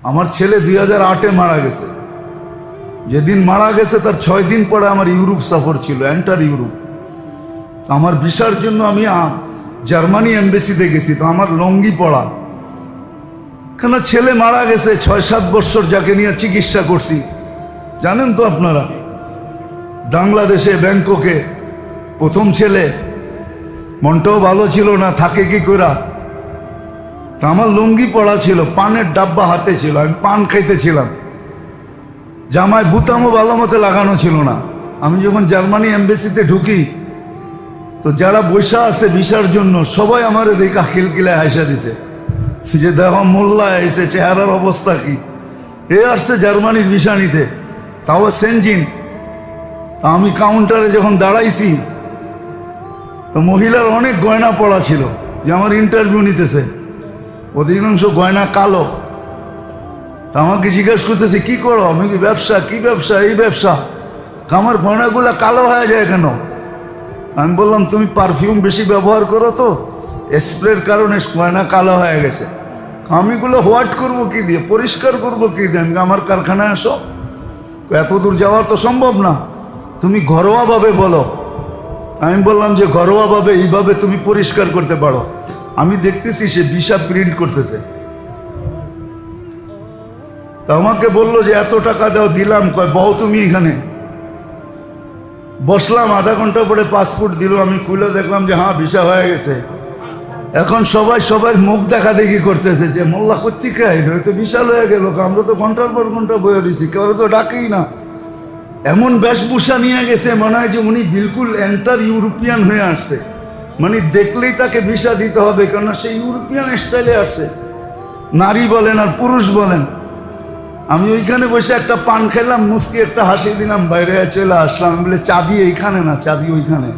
আমার ছেলে 2008-এ মারা গেছে। যেদিন মারা গেছে তার 6 দিন পরে আমার ইউরোপ সফর ছিল, এন্টার ইউরোপ। আমার ভিসার জন্য আমি জার্মানি এমবেসিতে গেছি, তো আমার লঙ্গি পড়া, কেন ছেলে মারা গেছে 6-7 বছর, যাকে নিয়ে চিকিৎসা করছি জানেন তো আপনারা। বাংলাদেশে ব্যাংককে প্রথম ছেলে, মনটাও ভালো ছিল না, থাকে কি করা। তা আমার লুঙ্গি পড়া ছিল, পানের ডাব্বা হাতে ছিল, আমি পান খাইতেছিলাম, জামায় বুতামও ভালো মতো লাগানো ছিল না। আমি যখন জার্মানি এমবেসিতে ঢুকি, তো যারা বৈশা আছে ভিসার জন্য সবাই আমার দেখা খিলকিলায় হাসা দিছে, যে দেখো মোল্লা এসে, চেহারার অবস্থা কি, এ আসছে জার্মানির ভিসা নিতে, তাও সেনজিন। আমি কাউন্টারে যখন দাঁড়াইছি, তো মহিলার অনেক গয়না পড়া ছিল, যে আমার ইন্টারভিউ নিতেছে, অধিকাংশ গয়না কালো। তা আমাকে জিজ্ঞেস করতেছে কি করো, আমি কি ব্যবসা, কি ব্যবসা, এই ব্যবসা। আমার গয়নাগুলো কালো হয়ে যায় কেন? আমি বললাম তুমি পারফিউম বেশি ব্যবহার করো, তো স্প্রের কারণে গয়না কালো হয়ে গেছে। আমিগুলো হোয়াট করবো কি দিয়ে, পরিষ্কার করবো কি দিয়ে? আমার কারখানায় আসো, এত দূর যাওয়ার তো সম্ভব না, তুমি ঘরোয়াভাবে বলো। আমি বললাম যে ঘরোয়াভাবে এইভাবে তুমি পরিষ্কার করতে পারো। আমি দেখতেছি সে ভিসা প্রিন্ট করতেছে। তা আমাকে বললো যে এত টাকা দাও, দিলাম। কয় বউ তুমি এখানে। বসলাম, আধা ঘন্টা পরে পাসপোর্ট দিল, আমি খুলে দেখলাম যে হ্যাঁ ভিসা হয়ে গেছে। এখন সবাই মুখ দেখা দেখি করতেছে, যে মোল্লা কোত্থেকে আইলো, তো বিশাল হয়ে গেল, আমরা তো ঘন্টার পর ঘন্টা বয়ে দিছি, কেউ তো ডাকেই না। এমন বেশভূষা নিয়ে গেছে, মনে হয় যে উনি বিলকুল এন্টার ইউরোপিয়ান হয়ে আসছে, মানে দেখলেই তাকে ভিসা দিতে হবে, কেননা সে ইউরোপিয়ান স্টাইলে আসছে, নারী বলেন আর পুরুষ বলেন। আমি ওইখানে বসে একটা পান খেলাম, মুসকি একটা হাসি দিলাম, বাইরে চলে আসলাম। বলে চাবি এইখানে না, চাবি ওইখানে।